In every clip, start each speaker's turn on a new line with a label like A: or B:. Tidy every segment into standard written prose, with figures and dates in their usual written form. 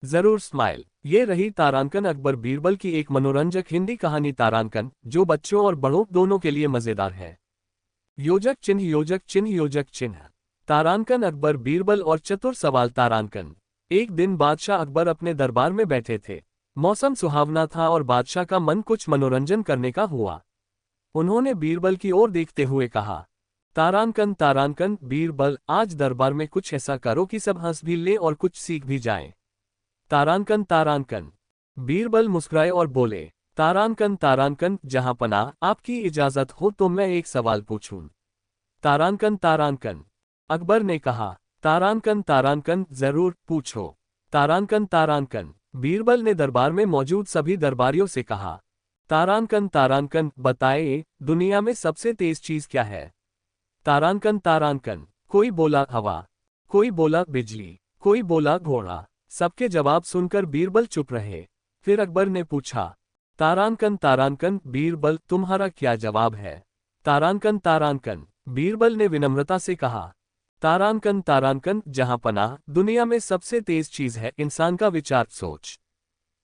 A: जरूर स्माइल। ये रही तारांकन अकबर बीरबल की एक मनोरंजक हिंदी कहानी तारांकन, जो बच्चों और बड़ों दोनों के लिए मजेदार है। योजक चिन्ह योजक चिन्ह योजक चिन्ह। तारांकन अकबर बीरबल और चतुर सवाल तारांकन। एक दिन बादशाह अकबर अपने दरबार में बैठे थे। मौसम सुहावना था और बादशाह का मन कुछ मनोरंजन करने का हुआ। उन्होंने बीरबल की ओर देखते हुए कहा, तारांकन तारांकन बीरबल, आज दरबार में कुछ ऐसा करो कि सब हंस भी लें और कुछ सीख भी जाएं। तारांकन तारांकन। बीरबल मुस्कुराए और बोले, तारांकन तारांकन जहांपनाह, आपकी इजाजत हो तो मैं एक सवाल पूछूं। तारांकन तारांकन। अकबर ने कहा, तारांकन तारांकन जरूर पूछो। तारांकन तारांकन। बीरबल ने दरबार में मौजूद सभी दरबारियों से कहा, तारांकन तारांकन बताए, दुनिया में सबसे तेज चीज क्या है। तारांकन तारांकन। कोई बोला हवा, कोई बोला बिजली, कोई बोला घोड़ा। सबके जवाब सुनकर बीरबल चुप रहे। फिर अकबर ने पूछा, तारांकन तारांकन बीरबल, तुम्हारा क्या जवाब है। तारांकन तारांकन। बीरबल ने विनम्रता से कहा, तारांकन तारांकन जहांपनाह, दुनिया में सबसे तेज चीज है इंसान का विचार सोच।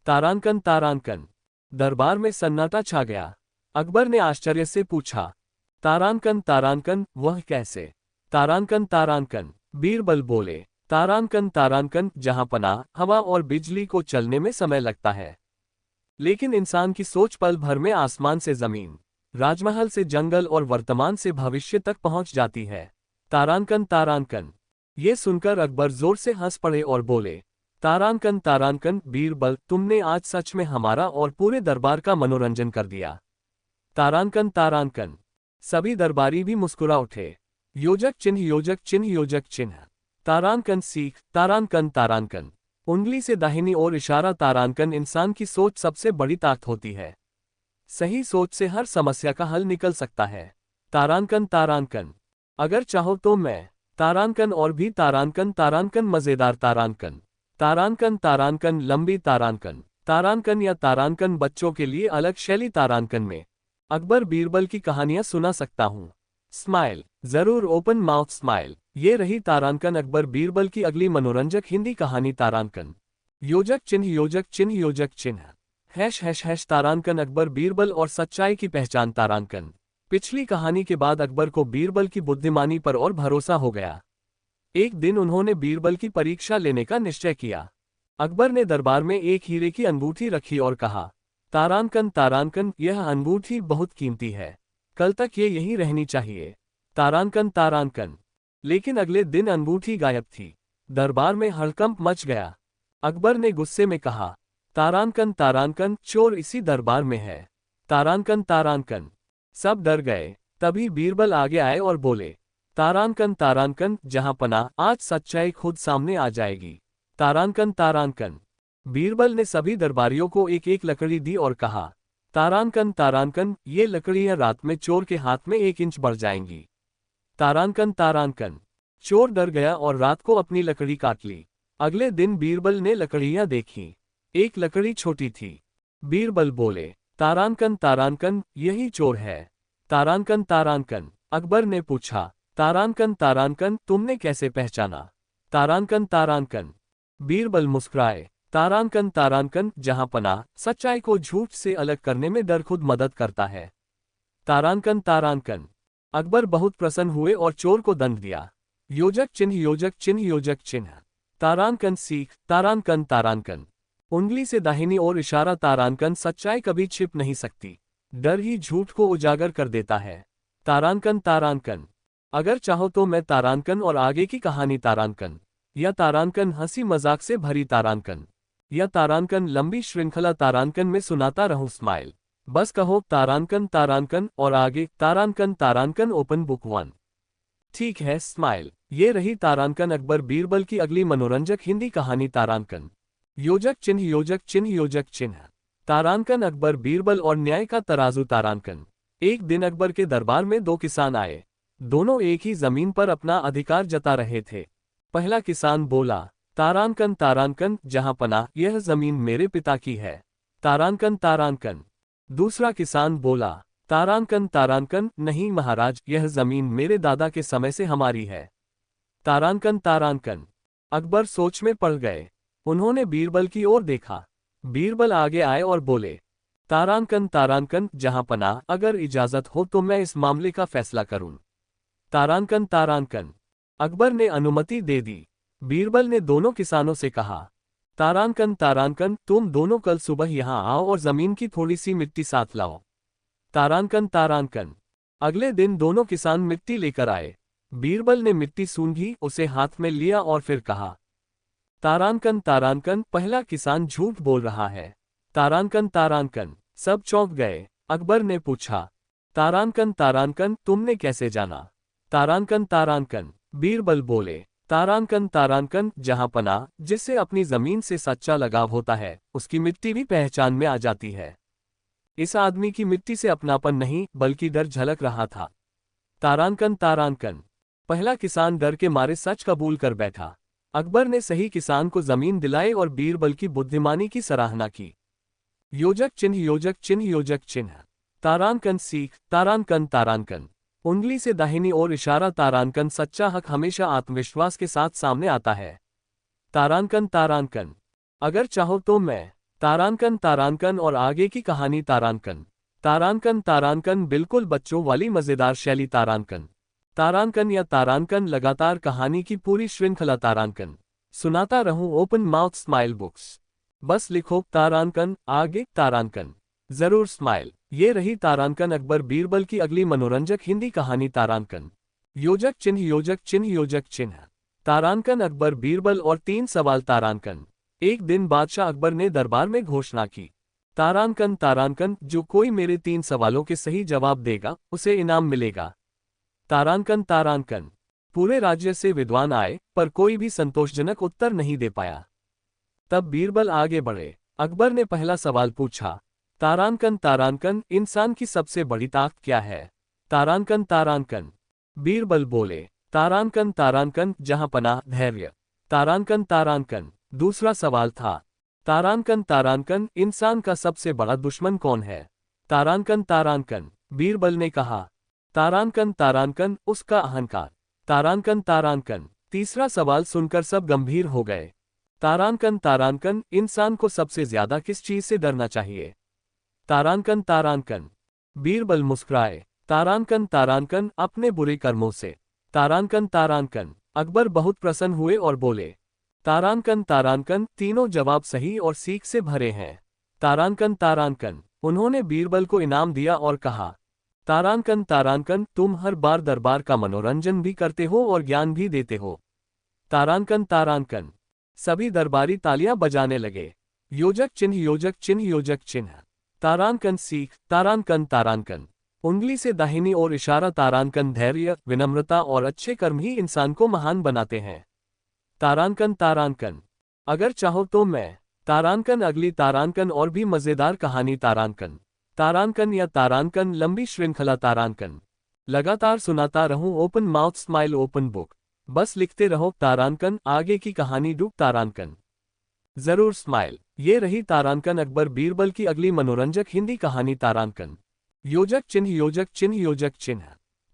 A: तारांकन तारांकन। दरबार में सन्नाटा छा गया। अकबर ने आश्चर्य से पूछा, तारांकन तारांकन वह कैसे। तारांकन तारांकन। बीरबल बोले, तारांकन तारांकन जहांपनाह, हवा और बिजली को चलने में समय लगता है, लेकिन इंसान की सोच पल भर में आसमान से जमीन, राजमहल से जंगल और वर्तमान से भविष्य तक पहुंच जाती है। तारांकन तारांकन। ये सुनकर अकबर जोर से हंस पड़े और बोले, तारांकन तारांकन बीरबल, तुमने आज सच में हमारा और पूरे दरबार का मनोरंजन कर दिया। तारांकन तारांकन। सभी दरबारी भी मुस्कुरा उठे। योजक चिन्ह योजक चिन्ह योजक चिन्ह। तारांकन सीख। तारांकन तारांकन। उंगली से दाहिनी ओर इशारा। तारांकन इंसान की सोच सबसे बड़ी ताकत होती है। सही सोच से हर समस्या का हल निकल सकता है। तारांकन तारांकन। अगर चाहो तो मैं। तारांकन और भी तारांकन। तारांकन मजेदार तारांकन। तारांकन तारांकन लंबी तारांकन। तारांकन या तारांकन बच्चों के लिए अलग शैली। तारांकन में अकबर बीरबल की कहानियां सुना सकता हूं। स्माइल। जरूर ओपन माउथ स्माइल। ये रही तारांकन अकबर बीरबल की अगली मनोरंजक हिंदी कहानी तारांकन। योजक चिन्ह योजक चिन्ह योजक चिन्ह। Hash hash hash. तारांकन अकबर बीरबल और सच्चाई की पहचान। तारांकन। पिछली कहानी के बाद अकबर को बीरबल की बुद्धिमानी पर और भरोसा हो गया। एक दिन उन्होंने बीरबल की परीक्षा लेने का निश्चय किया। अकबर ने दरबार में एक हीरे की अंगूठी रखी और कहा, तारांकन तारांकन यह अंगूठी बहुत कीमती है, कल तक ये यहीं रहनी चाहिए। तारांकन तारांकन। लेकिन अगले दिन अंगूठी गायब थी। दरबार में हड़कंप मच गया। अकबर ने गुस्से में कहा, तारांकन तारांकन चोर इसी दरबार में है। तारांकन तारांकन। सब डर गए। तभी बीरबल आगे आए और बोले, तारांकन तारांकन जहांपनाह, आज सच्चाई खुद सामने आ जाएगी। तारांकन तारांकन। बीरबल ने सभी दरबारियों को एक एक लकड़ी दी और कहा, तारांकन तारांकन ये लकड़ियां रात में चोर के हाथ में 1 इंच बढ़ जाएंगी। तारांकन तारांकन। चोर डर गया और रात को अपनी लकड़ी काट ली। अगले दिन बीरबल ने लकड़ियां देखी। एक लकड़ी छोटी थी। बीरबल बोले, तारांकन तारांकन यही चोर है। तारांकन तारांकन। अकबर ने पूछा, तारांकन तारांकन तुमने कैसे पहचाना। तारांकन तारांकन। बीरबल मुस्कुराए, तारांकन तारांकन जहांपनाह, सच्चाई को झूठ से अलग करने में डर खुद मदद करता है। तारांकन तारांकन। अकबर बहुत प्रसन्न हुए और चोर को दंड दिया। योजक चिन्ह योजक चिन्ह योजक चिन्ह। तारांकन सीख। तारांकन तारांकन। उंगली से दाहिनी ओर इशारा। तारांकन सच्चाई कभी छिप नहीं सकती, डर ही झूठ को उजागर कर देता है। तारांकन तारांकन। अगर चाहो तो मैं तारांकन और आगे की कहानी तारांकन, या तारांकन हंसी मजाक से भरी तारांकन, या तारांकन लंबी श्रृंखला तारांकन में सुनाता रहूं स्माइल। बस कहो तारांकन तारांकन और आगे तारांकन तारांकन ओपन बुक 1। ठीक है स्माइल। ये रही तारांकन अकबर बीरबल की अगली मनोरंजक हिंदी कहानी तारांकन। योजक चिन्ह योजक चिन्ह योजक चिन्ह। तारांकन अकबर बीरबल और न्याय का तराजू। तारांकन। एक दिन अकबर के दरबार में 2 किसान आए। दोनों एक ही जमीन पर अपना अधिकार जता रहे थे। पहला किसान बोला, तारांकन तारांकन जहांपनाह, यह जमीन मेरे पिता की है। तारांकन तारांकन। दूसरा किसान बोला, तारांकन तारांकन नहीं महाराज, यह जमीन मेरे दादा के समय से हमारी है। तारांकन तारांकन। अकबर सोच में पड़ गए। उन्होंने बीरबल की ओर देखा। बीरबल आगे आए और बोले, तारांकन तारांकन जहांपनाह, अगर इजाजत हो तो मैं इस मामले का फैसला करूं। तारांकन तारांकन। अकबर ने अनुमति दे दी। बीरबल ने दोनों किसानों से कहा, तारांकन तारांकन, तुम दोनों कल सुबह यहाँ आओ और जमीन की थोड़ी सी मिट्टी साथ लाओ। तारांकन तारांकन। अगले दिन दोनों किसान मिट्टी लेकर आए। बीरबल ने मिट्टी सूंघी, उसे हाथ में लिया और फिर कहा, तारांकन तारांकन, पहला किसान झूठ बोल रहा है। तारांकन तारांकन। सब चौंक गए। अकबर ने पूछा, तारांकन तारांकन, तुमने कैसे जाना? तारांकन तारांकन। बीरबल बोले, तारांकन तारांकन जहांपनाह, जिससे अपनी जमीन से सच्चा लगाव होता है उसकी मिट्टी भी पहचान में आ जाती है। इस आदमी की मिट्टी से अपनापन नहीं बल्कि डर झलक रहा था। तारांकन तारांकन। पहला किसान डर के मारे सच कबूल कर बैठा। अकबर ने सही किसान को जमीन दिलाई और बीरबल की बुद्धिमानी की सराहना की। योजक चिन्ह योजक चिन्ह योजक चिन्ह। तारांकन सीख। तारांकन तारांकन। उंगली से दाहिनी ओर इशारा। तारांकन सच्चा हक हमेशा आत्मविश्वास के साथ सामने आता है। तारांकन तारांकन। अगर चाहो तो मैं। तारांकन तारांकन और आगे की कहानी। तारांकन तारांकन तारांकन बिल्कुल बच्चों वाली मजेदार शैली। तारांकन तारांकन या तारांकन लगातार कहानी की पूरी श्रृंखला। तारांकन सुनाता रहूं। Open mouth smile books. बस लिखो तारांकन आगे। तारांकन जरूर स्माइल। ये रही तारांकन अकबर बीरबल की अगली मनोरंजक हिंदी कहानी। तारांकन। योजक चिन्ह योजक चिन्ह योजक चिन्ह। तारांकन अकबर बीरबल और 3 सवाल। तारांकन। एक दिन बादशाह अकबर ने दरबार में घोषणा की, तारांकन तारांकन, जो कोई मेरे 3 सवालों के सही जवाब देगा उसे इनाम मिलेगा। तारांकन तारांकन। पूरे राज्य से विद्वान आए पर कोई भी संतोषजनक उत्तर नहीं दे पाया। तब बीरबल आगे बढ़े। अकबर ने पहला सवाल पूछा, तारांकन तारांकन, इंसान की सबसे बड़ी ताकत क्या है? तारांकन तारांकन। बीरबल बोले, तारांकन तारांकन जहांपनाह, धैर्य। तारांकन तारांकन। दूसरा सवाल था, तारांकन तारांकन, इंसान का सबसे बड़ा दुश्मन कौन है? तारांकन तारांकन। बीरबल ने कहा, तारांकन तारांकन, उसका अहंकार। तारांकन तारांकन। तीसरा सवाल सुनकर सब गंभीर हो गए। तारांकन तारांकन, इंसान को सबसे ज्यादा किस चीज से डरना चाहिए? तारांकन तारांकन। बीरबल मुस्कुराए। तारांकन तारांकन, अपने बुरे कर्मों से। तारांकन तारांकन। अकबर बहुत प्रसन्न हुए और बोले, तारांकन तारांकन, तीनों जवाब सही और सीख से भरे हैं। तारांकन तारांकन। उन्होंने बीरबल को इनाम दिया और कहा, तारांकन तारांकन, तुम हर बार दरबार का मनोरंजन भी करते हो और ज्ञान भी देते हो। तारांकन तारांकन। सभी दरबारी तालियां बजाने लगे। योजक चिन्ह योजक चिन्ह योजक चिन्ह। तारांकन सीख। तारांकन तारांकन। उंगली से दाहिनी ओर इशारा। तारांकन धैर्य, विनम्रता और अच्छे कर्म ही इंसान को महान बनाते हैं। तारांकन तारांकन। अगर चाहो तो मैं। तारांकन अगली तारांकन और भी मजेदार कहानी। तारांकन तारांकन या तारांकन लंबी श्रृंखला। तारांकन लगातार सुनाता रहूं। Open mouth smile open book. बस लिखते रहो तारांकन आगे की कहानी। डू तारांकन जरूर स्माइल। ये रही तारांकन अकबर बीरबल की अगली मनोरंजक हिंदी कहानी। तारांकन। योजक चिन्ह योजक चिन्ह योजक चिन्ह।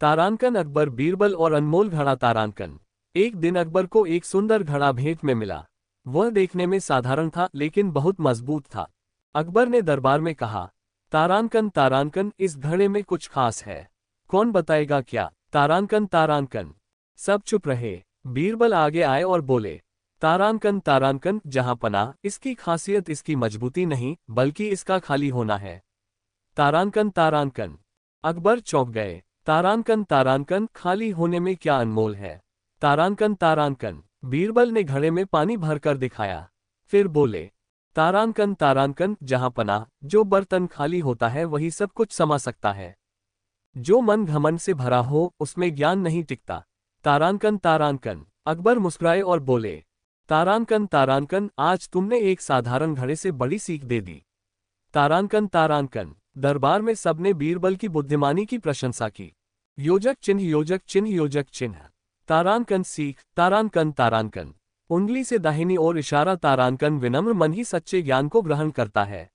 A: तारांकन अकबर बीरबल और अनमोल घड़ा। तारांकन। एक दिन अकबर को एक सुंदर घड़ा भेंट में मिला। वह देखने में साधारण था लेकिन बहुत मजबूत था। अकबर ने दरबार में कहा, तारांकन तारांकन, इस घड़े में कुछ खास है। कौन बताएगा क्या? तारांकन तारांकन। सब चुप रहे। बीरबल आगे आए और बोले, तारांकन तारांकन जहांपनाह, इसकी खासियत इसकी मजबूती नहीं बल्कि इसका खाली होना है। तारांकन तारांकन। अकबर चौंक गए। तारांकन तारांकन, खाली होने में क्या अनमोल है? तारांकन तारांकन। बीरबल ने घड़े में पानी भरकर दिखाया। फिर बोले, तारांकन तारांकन जहांपनाह, जो बर्तन खाली होता है वही सब कुछ समा सकता है। जो मन घमंड से भरा हो उसमें ज्ञान नहीं टिकता। तारांकन तारांकन। अकबर मुस्कुराए और बोले, तारांकन तारांकन, आज तुमने एक साधारण घड़े से बड़ी सीख दे दी। तारांकन तारांकन। दरबार में सबने बीरबल की बुद्धिमानी की प्रशंसा की। योजक चिन्ह योजक चिन्ह योजक चिन्ह। तारांकन सीख। तारांकन तारांकन। उंगली से दाहिनी ओर इशारा। तारांकन विनम्र मन ही सच्चे ज्ञान को ग्रहण करता है।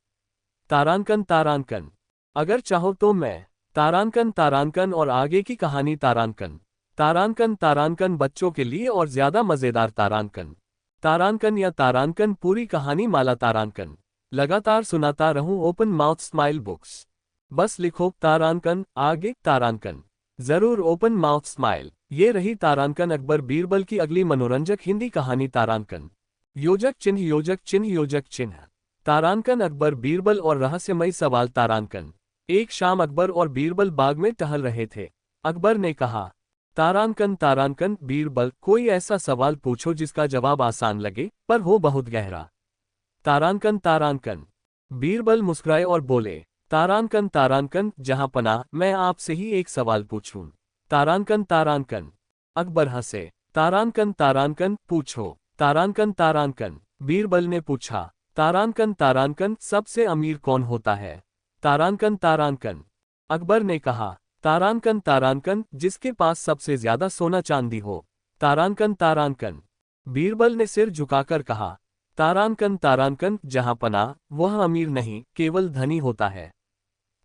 A: तारांकन तारांकन। अगर चाहो तो मैं। तारांकन तारांकन और आगे की कहानी। तारांकन तारांकन तारांकन बच्चों के लिए और ज्यादा मजेदार। तारांकन तारांकन या तारांकन पूरी कहानी माला तारांकन। लगातार सुनाता रहूं ओपन माउथ स्माइल बुक्स। बस लिखो तारांकन आगे तारांकन, जरूर ओपन माउथ स्माइल। ये रही तारांकन अकबर बीरबल की अगली मनोरंजक हिंदी कहानी तारांकन। योजक चिन्ह योजक चिन्ह योजक चिन्ह। तारांकन अकबर बीरबल और रहस्यमयी सवाल तारांकन। एक शाम अकबर और बीरबल बाग में टहल रहे थे। अकबर ने कहा, तारांकन तारांकन बीरबल, कोई ऐसा सवाल पूछो जिसका जवाब आसान लगे पर हो बहुत गहरा। तारांकन तारांकन। बीरबल मुस्कुराए और बोले, तारांकन तारांकन जहां पनाह, मैं आपसे ही एक सवाल पूछूं। तारांकन तारांकन। अकबर हंसे। तारांकन तारांकन पूछो। तारांकन तारांकन। बीरबल ने पूछा, तारांकन तारांकन सबसे अमीर कौन होता है। तारांकन तारांकन। अकबर ने कहा, तारांकन तारांकन जिसके पास सबसे ज्यादा सोना चांदी हो। तारांकन तारांकन। बीरबल ने सिर झुकाकर कहा, तारांकन तारांकन जहां पनाह, वह अमीर नहीं केवल धनी होता है।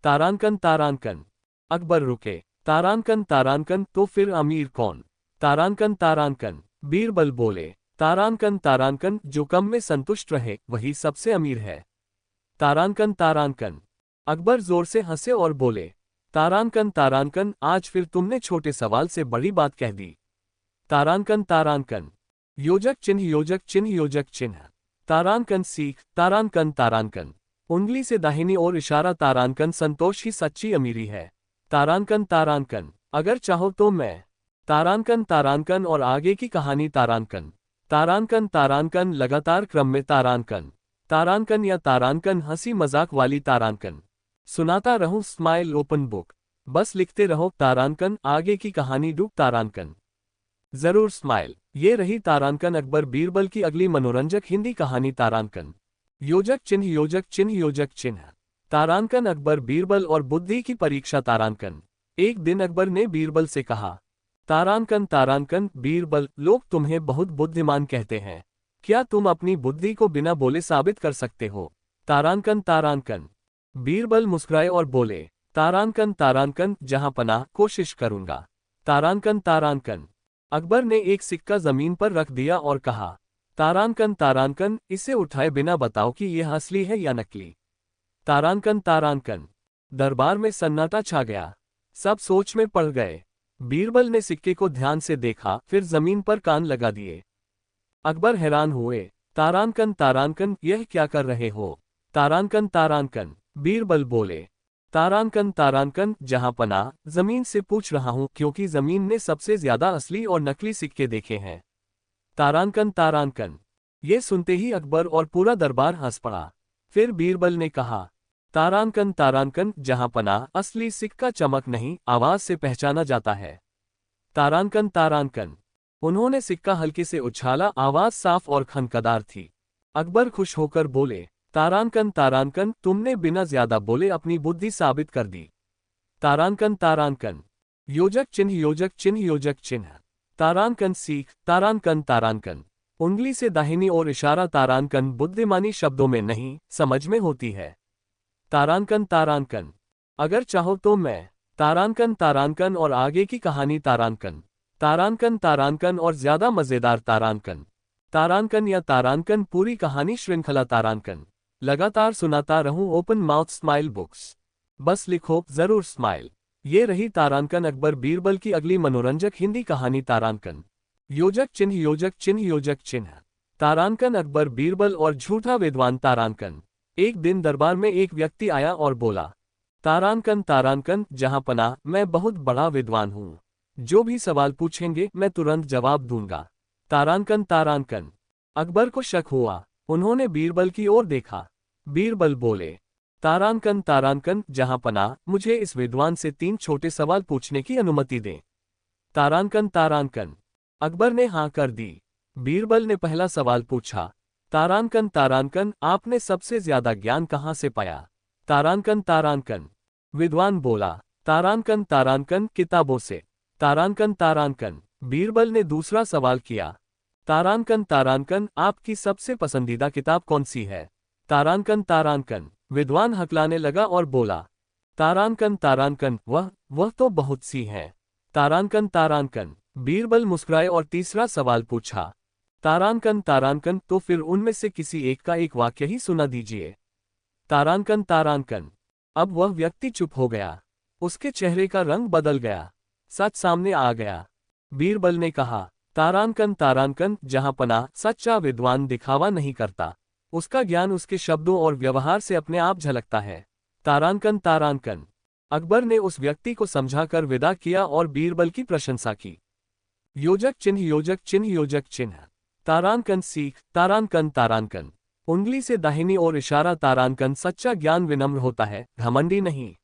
A: तारांकन तारांकन। अकबर रुके। तारांकन तारांकन तो फिर अमीर कौन। तारांकन तारांकन। बीरबल बोले, तारांकन तारांकन जो कम में संतुष्ट रहे वही सबसे अमीर है। तारांकन तारांकन। अकबर जोर से हंसे और बोले, तारांकन तारांकन आज फिर तुमने छोटे सवाल से बड़ी बात कह दी। तारांकन तारांकन। योजक चिन्ह योजक चिन्ह योजक चिन्ह। तारांकन सीख। तारांकन तारांकन। उंगली से दाहिनी ओर इशारा। तारांकन संतोष ही सच्ची अमीरी है। तारांकन तारांकन। अगर चाहो तो मैं। तारांकन तारांकन और आगे की कहानी तारांकन। तारांकन तारांकन लगातार क्रम में तारांकन। तारांकन या तारांकन हंसी मजाक वाली तारांकन। सुनाता रहूं स्माइल ओपन बुक। बस लिखते रहो तारांकन आगे की कहानी डूब तारांकन, जरूर स्माइल। ये रही तारांकन अकबर बीरबल की अगली मनोरंजक हिंदी कहानी तारांकन। योजक चिन्ह योजक चिन्ह योजक चिन्ह। तारांकन अकबर बीरबल और बुद्धि की परीक्षा तारांकन। एक दिन अकबर ने बीरबल से कहा, तारांकन तारांकन बीरबल, लोग तुम्हें बहुत बुद्धिमान कहते हैं, क्या तुम अपनी बुद्धि को बिना बोले साबित कर सकते हो। तारांकन तारांकन। बीरबल मुस्कुराए और बोले, तारांकन तारांकन जहां पनाह, कोशिश करूंगा। तारांकन तारांकन। अकबर ने एक सिक्का जमीन पर रख दिया और कहा, तारांकन तारांकन इसे उठाए बिना बताओ कि यह असली है या नकली। तारांकन तारांकन। दरबार में सन्नाटा छा गया। सब सोच में पड़ गए। बीरबल ने सिक्के को ध्यान से देखा, फिर जमीन पर कान लगा दिए। अकबर हैरान हुए। तारांकन तारांकन यह क्या कर रहे हो। तारांकन तारांकन। बीरबल बोले, तारांकन तारांकन जहां पनाह, जमीन से पूछ रहा हूं क्योंकि जमीन ने सबसे ज्यादा असली और नकली सिक्के देखे हैं। तारांकन तारांकन। ये सुनते ही अकबर और पूरा दरबार हंस पड़ा। फिर बीरबल ने कहा, तारांकन तारांकन जहां पनाह, असली सिक्का चमक नहीं आवाज से पहचाना जाता है। तारांकन तारांकन। उन्होंने सिक्का हल्के से उछाला, आवाज साफ और खनकदार थी। अकबर खुश होकर बोले, तारांकन तारांकन तुमने बिना ज्यादा बोले अपनी बुद्धि साबित कर दी। तारांकन तारांकन। योजक चिन्ह योजक चिन्ह योजक चिन्ह। तारांकन सीख। तारांकन तारांकन। उंगली से दाहिनी ओर इशारा। तारांकन बुद्धिमानी शब्दों में नहीं, समझ में होती है। तारांकन तारांकन। अगर चाहो तो मैं। तारांकन तारांकन और आगे की कहानी तारांकन। तारांकन तारांकन और ज्यादा मजेदार तारांकन। तारांकन या तारांकन पूरी कहानी श्रृंखला तारांकन। लगातार सुनाता रहूं ओपन माउथ स्माइल बुक्स। बस लिखो जरूर स्माइल। ये रही तारांकन अकबर बीरबल की अगली मनोरंजक हिंदी कहानी तारांकन। योजक चिन्ह योजक चिन्ह योजक चिन्ह। तारांकन अकबर बीरबल और झूठा विद्वान तारांकन। एक दिन दरबार में एक व्यक्ति आया और बोला, तारांकन तारांकन जहां पनाह, मैं बहुत बड़ा विद्वान हूं, जो भी सवाल पूछेंगे मैं तुरंत जवाब दूंगा। तारांकन तारांकन। अकबर को शक हुआ। उन्होंने बीरबल की ओर देखा। बीरबल बोले, तारांकन तारांकन जहां पनाह, मुझे इस विद्वान से 3 छोटे सवाल पूछने की अनुमति दें। तारांकन तारांकन। अकबर ने हाँ कर दी। बीरबल ने पहला सवाल पूछा, तारांकन तारांकन आपने सबसे ज्यादा ज्ञान कहाँ से पाया। तारांकन तारांकन। विद्वान बोला, तारांकन तारांकन किताबों से। तारांकन तारांकन। बीरबल ने दूसरा सवाल किया, तारांकन तारांकन आपकी सबसे पसंदीदा किताब कौन सी है। तारांकन तारांकन। विद्वान हकलाने लगा और बोला, तारांकन तारांकन वह तो बहुत सी हैं। तारांकन तारांकन। बीरबल मुस्कुराए और तीसरा सवाल पूछा, तारांकन तारांकन, तो फिर उनमें से किसी एक का एक वाक्य ही सुना दीजिए। तारांकन तारांकन। अब वह व्यक्ति चुप हो गया। उसके चेहरे का रंग बदल गया। सच सामने आ गया। बीरबल ने कहा, तारांकन तारांकन, जहां पनाह सच्चा विद्वान दिखावा नहीं करता, उसका ज्ञान उसके शब्दों और व्यवहार से अपने आप झलकता है। तारांकन तारांकन। अकबर ने उस व्यक्ति को समझाकर विदा किया और बीरबल की प्रशंसा की। योजक चिन्ह योजक चिन्ह योजक चिन्ह। तारांकन सीख, तारांकन तारांकन। उंगली से दाहिनी ओर इशारा। तारांकन, सच्चा ज्ञान विनम्र होता है, घमंडी नहीं।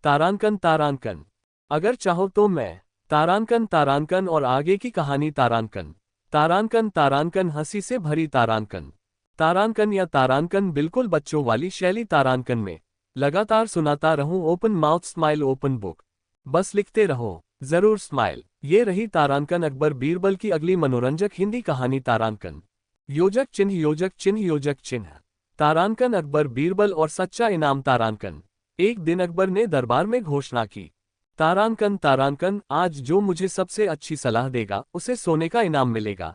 A: तारांकन तारांकन। अगर चाहो तो मैं। तारांकन तारांकन, और आगे की कहानी। तारांकन तारांकन तारांकन, हंसी से भरी तारांकन। तारांकन या तारांकन, बिल्कुल बच्चों वाली शैली। तारांकन में लगातार सुनाता रहूं, open mouth smile, open book. बस लिखते रहो, जरूर स्माइल। ये रही तारांकन अकबर बीरबल की अगली मनोरंजक हिंदी कहानी। तारांकन। योजक चिन्ह योजक चिन्ह योजक चिन्ह। तारांकन अकबर बीरबल और सच्चा इनाम। तारांकन। एक दिन अकबर ने दरबार में घोषणा की, तारांकन तारांकन, आज जो मुझे सबसे अच्छी सलाह देगा उसे सोने का इनाम मिलेगा।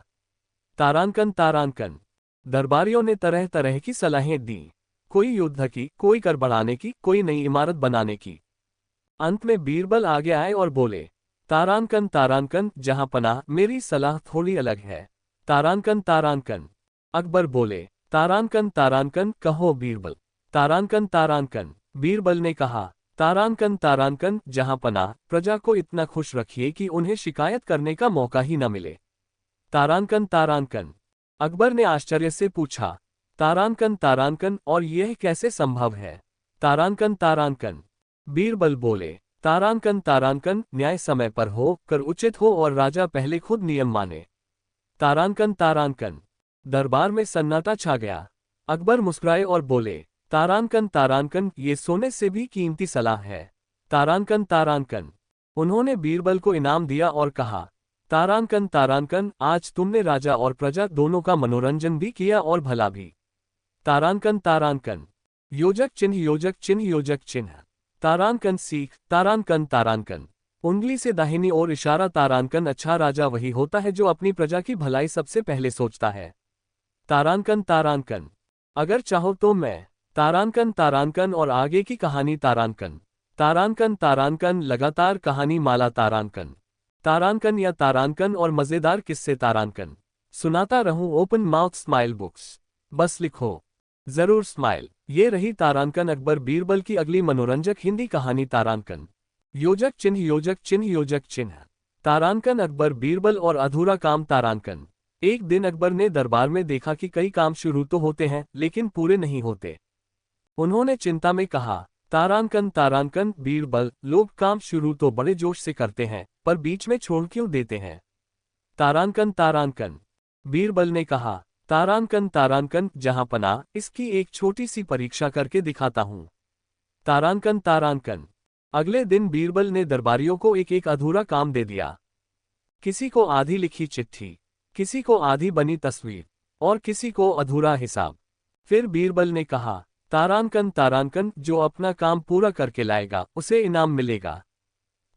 A: तारांकन तारांकन। दरबारियों ने तरह तरह की सलाहें दी, कोई युद्ध की, कोई कर बढ़ाने की, कोई नई इमारत बनाने की। अंत में बीरबल आगे आए और बोले, तारांकन तारांकन, जहां पनाह, मेरी सलाह थोड़ी अलग है। तारांकन तारांकन। अकबर बोले, तारांकन तारांकन, कहो बीरबल। तारांकन तारांकन। बीरबल ने कहा, तारांकन तारांकन, जहां पनाह, प्रजा को इतना खुश रखिए कि उन्हें शिकायत करने का मौका ही न मिले। तारांकन तारांकन। अकबर ने आश्चर्य से पूछा, तारांकन तारांकन, और यह कैसे संभव है? तारांकन तारांकन। बीरबल बोले, तारांकन तारांकन, न्याय समय पर हो, कर उचित हो और राजा पहले खुद नियम माने। तारांकन तारांकन। दरबार में सन्नाटा छा गया। अकबर मुस्कुराए और बोले, तारांकन तारांकन, ये सोने से भी कीमती सलाह है। तारांकन तारांकन। उन्होंने बीरबल को इनाम दिया और कहा, तारांकन तारांकन, आज तुमने राजा और प्रजा दोनों का मनोरंजन भी किया और भला भी। तारांकन तारांकन। योजक चिन्ह योजक चिन्ह योजक चिन्ह। तारांकन सीख, तारांकन तारांकन। उंगली से दाहिनी ओर इशारा। तारांकन, अच्छा राजा वही होता है जो अपनी प्रजा की भलाई सबसे पहले सोचता है। तारांकन तारांकन। अगर चाहो तो मैं। तारांकन तारांकन, और आगे की कहानी। तारांकन तारांकन तारांकन, लगातार कहानी माला। तारांकन तारांकन या तारांकन, और मजेदार किस्से। तारांकन। सुनाता रहूं, ओपन माउथ स्माइल बुक्स। बस लिखो, जरूर स्माइल। ये रही तारांकन अकबर बीरबल की अगली मनोरंजक हिंदी कहानी। तारांकन। योजक चिन्ह योजक चिन्ह योजक चिन्ह। तारांकन अकबर बीरबल और अधूरा काम। तारांकन। एक दिन अकबर ने दरबार में देखा कि कई काम शुरू तो होते हैं लेकिन पूरे नहीं होते। उन्होंने चिंता में कहा, तारांकन तारांकन, बीरबल, लोग काम शुरू तो बड़े जोश से करते हैं पर बीच में छोड़ क्यों देते हैं? तारांकन तारांकन। बीरबल ने कहा, तारांकन तारांकन, जहां पनाह, इसकी एक छोटी सी परीक्षा करके दिखाता हूं। तारांकन तारांकन। अगले दिन बीरबल ने दरबारियों को एक एक अधूरा काम दे दिया। किसी को आधी लिखी चिट्ठी, किसी को आधी बनी तस्वीर, और किसी को अधूरा हिसाब। फिर बीरबल ने कहा, तारांकन तारांकन, जो अपना काम पूरा करके लाएगा उसे इनाम मिलेगा।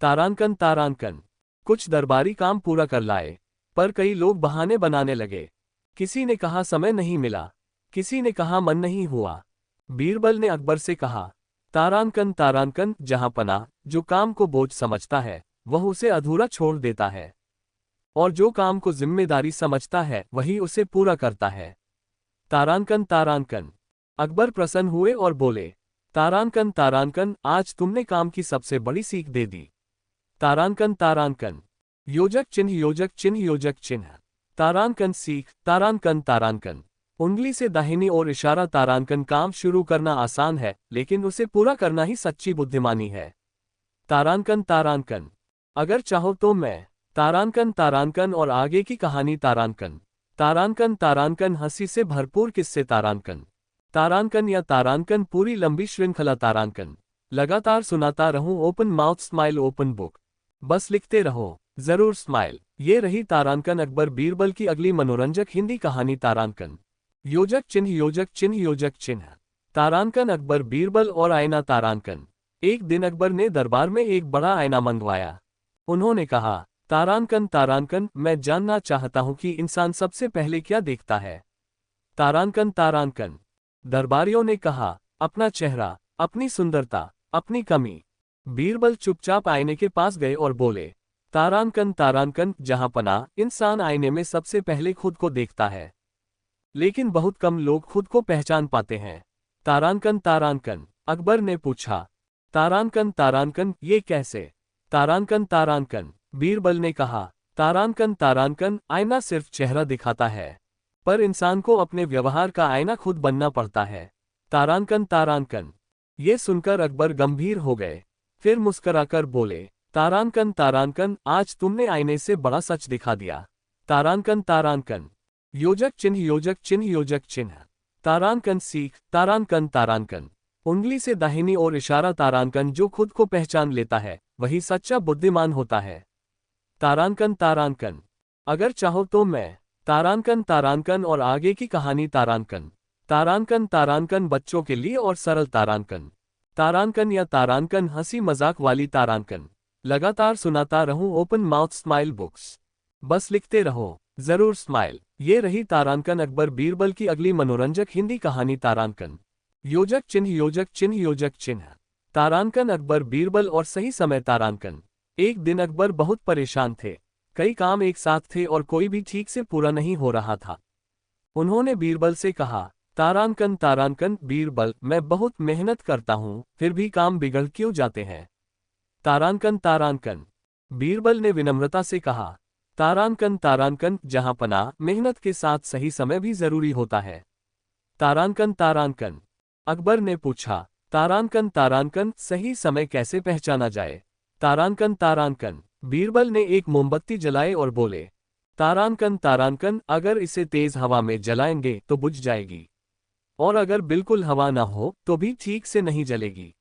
A: तारांकन तारांकन। कुछ दरबारी काम पूरा कर लाए, पर कई लोग बहाने बनाने लगे। किसी ने कहा समय नहीं मिला, किसी ने कहा मन नहीं हुआ। बीरबल ने अकबर से कहा, तारांकन तारांकन, जहां पनाह, जो काम को बोझ समझता है वह उसे अधूरा छोड़ देता है, और जो काम को जिम्मेदारी समझता है वही उसे पूरा करता है। तारांकन तारांकन। अकबर प्रसन्न हुए और बोले, तारांकन तारांकन, आज तुमने काम की सबसे बड़ी सीख दे दी। तारांकन तारांकन। योजक चिन्ह योजक चिन्ह योजक चिन्ह। तारांकन सीख, तारांकन तारांकन। उंगली से दाहिनी ओर इशारा। तारांकन, काम शुरू करना आसान है लेकिन उसे पूरा करना ही सच्ची बुद्धिमानी है। तारांकन तारांकन। अगर चाहो तो मैं। तारांकन तारांकन, और आगे की कहानी। तारांकन तारांकन तारांकन, हंसी से भरपूर किस्से। तारांकन तारांकन या तारांकन, पूरी लंबी श्रृंखला। तारांकन। लगातार सुनाता रहूं, open mouth smile, open book. बस लिखते रहो, जरूर स्माइल। ये रही तारांकन अकबर बीरबल की अगली मनोरंजक हिंदी कहानी। तारांकन। योजक चिन्ह योजक चिन्ह योजक चिन्ह। तारांकन अकबर बीरबल और आईना। तारांकन। एक दिन अकबर ने दरबार में एक बड़ा आईना मंगवाया। उन्होंने कहा, तारांकन तारांकन, मैं जानना चाहता हूं कि इंसान सबसे पहले क्या देखता है। तारांकन तारांकन, दरबारियों ने कहा, अपना चेहरा, अपनी सुंदरता, अपनी कमी। बीरबल चुपचाप आईने के पास गए और बोले, तारांकन तारांकन, जहांपनाह, इंसान आईने में सबसे पहले खुद को देखता है, लेकिन बहुत कम लोग खुद को पहचान पाते हैं। तारांकन तारांकन, अकबर ने पूछा। तारांकन तारांकन, ये कैसे? तारांकन तारांकन, बीरबल ने कहा, तारांकन तारांकन, आईना सिर्फ चेहरा दिखाता है, पर इंसान को अपने व्यवहार का आईना खुद बनना पड़ता है। तारांकन तारांकन, ये सुनकर अकबर गंभीर हो गए, फिर मुस्कुराकर बोले, तारांकन तारांकन, आज तुमने आईने से बड़ा सच दिखा दिया। तारांकन तारांकन, योजक चिन्ह योजक चिन्ह योजक चिन्ह। तारांकन सीख, तारांकन तारांकन, उंगली से दाहिनी ओर इशारा। तारांकन, जो खुद को पहचान लेता है वही सच्चा बुद्धिमान होता है। तारांकन तारांकन, अगर चाहो तो मैं। तारांकन तारांकन, और आगे की कहानी। तारांकन तारांकन तारांकन, बच्चों के लिए और सरल। तारांकन तारांकन या तारांकन, हंसी मजाक वाली। तारांकन, लगातार सुनाता रहूं। ओपन माउथ स्माइल बुक्स, बस लिखते रहो, जरूर स्माइल। ये रही तारांकन अकबर बीरबल की अगली मनोरंजक हिंदी कहानी। तारांकन, योजक चिन्ह योजक चिन्ह योजक चिन्ह। तारांकन अकबर बीरबल और सही समय। तारांकन, एक दिन अकबर बहुत परेशान थे। कई काम एक साथ थे और कोई भी ठीक से पूरा नहीं हो रहा था। उन्होंने बीरबल से कहा, तारांकन तारांकन, बीरबल, मैं बहुत मेहनत करता हूँ, फिर भी काम बिगड़ क्यों जाते हैं? तारांकन तारांकन, बीरबल ने विनम्रता से कहा, तारांकन तारांकन, जहांपनाह, मेहनत के साथ सही समय भी जरूरी होता है। तारांकन तारांकन, अकबर ने पूछा, तारांकन तारांकन, सही समय कैसे पहचाना जाए? तारांकन तारांकन, बीरबल ने एक मोमबत्ती जलाए और बोले, तारांकन तारांकन, अगर इसे तेज हवा में जलाएंगे तो बुझ जाएगी, और अगर बिल्कुल हवा ना हो तो भी ठीक से नहीं जलेगी।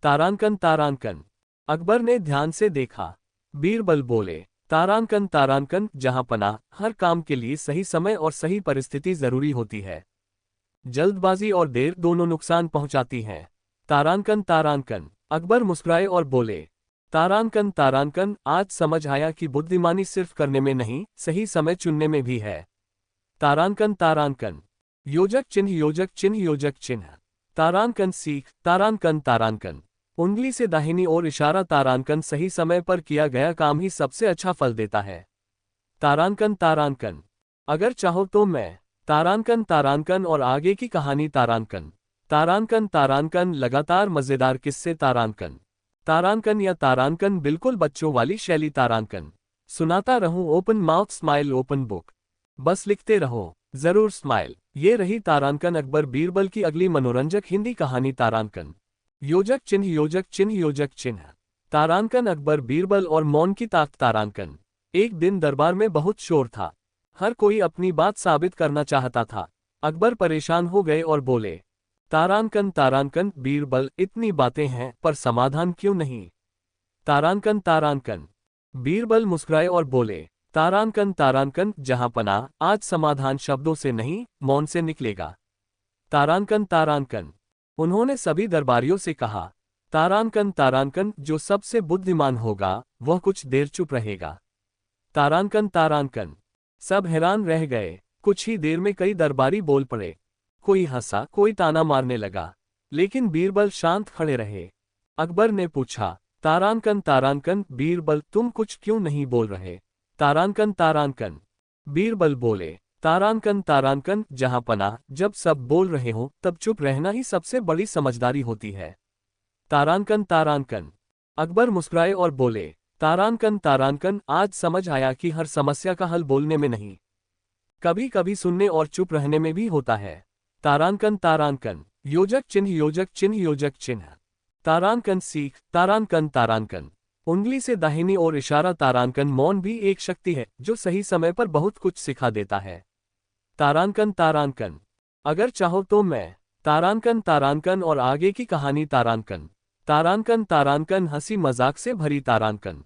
A: तारांकन तारांकन, अकबर ने ध्यान से देखा। बीरबल बोले, तारांकन तारांकन, जहांपनाह, हर काम के लिए सही समय और सही परिस्थिति जरूरी होती है। जल्दबाजी और देर दोनों नुकसान पहुंचाती हैं। तारांकन तारांकन, अकबर मुस्कुराए और बोले, तारांकन तारांकन, आज समझ आया कि बुद्धिमानी सिर्फ करने में नहीं, सही समय चुनने में भी है। तारांकन तारांकन, योजक चिन्ह योजक चिन्ह योजक चिन्ह। तारांकन सीख, तारांकन तारांकन, उंगली से दाहिनी ओर इशारा। तारांकन, सही समय पर किया गया काम ही सबसे अच्छा फल देता है। तारांकन तारांकन, अगर चाहो तो मैं। तारांकन तारांकन, और आगे की कहानी। तारांकन तारांकन तारांकन, लगातार मजेदार किस्से। तारांकन तारांकन या तारांकन, बिल्कुल बच्चों वाली शैली। तारांकन, सुनाता रहूं। Open mouth smile open book, बस लिखते रहो, जरूर स्माइल। ये रही तारांकन अकबर बीरबल की अगली मनोरंजक हिंदी कहानी। तारांकन, योजक चिन्ह योजक चिन्ह योजक चिन्ह। तारांकन अकबर बीरबल और मौन की ताकत। तारांकन, एक दिन दरबार में बहुत शोर था। हर कोई अपनी बात साबित करना चाहता था। अकबर परेशान हो गए और बोले, तारांकन तारांकन, बीरबल, इतनी बातें हैं पर समाधान क्यों नहीं? तारांकन तारांकन, बीरबल मुस्कुराए और बोले, तारांकन तारांकन, जहांपनाह, आज समाधान शब्दों से नहीं, मौन से निकलेगा। तारांकन तारांकन, उन्होंने सभी दरबारियों से कहा, तारांकन तारांकन, जो सबसे बुद्धिमान होगा वह कुछ देर चुप रहेगा। तारांकन तारांकन, सब हैरान रह गए। कुछ ही देर में कई दरबारी बोल पड़े। कोई हंसा, कोई ताना मारने लगा, लेकिन बीरबल शांत खड़े रहे। अकबर ने पूछा, तारांकन तारांकन, बीरबल, तुम कुछ क्यों नहीं बोल रहे? तारांकन तारांकन, बीरबल बोले, तारांकन तारांकन, जहांपनाह, जब सब बोल रहे हो तब चुप रहना ही सबसे बड़ी समझदारी होती है। तारांकन तारांकन, अकबर मुस्कुराए और बोले, तारांकन तारांकन, आज समझ आया कि हर समस्या का हल बोलने में नहीं, कभी कभी सुनने और चुप रहने में भी होता है। तारांकन तारांकन, योजक चिन्ह योजक चिन्ह योजक चिन्ह। तारांकन सीख, तारांकन तारांकन, उंगली से दाहिनी ओर इशारा। तारांकन, मौन भी एक शक्ति है जो सही समय पर बहुत कुछ सिखा देता है। तारांकन तारांकन, अगर चाहो तो मैं। तारांकन तारांकन, और आगे की कहानी। तारांकन तारांकन तारांकन, हंसी मजाक से भरी। तारांकन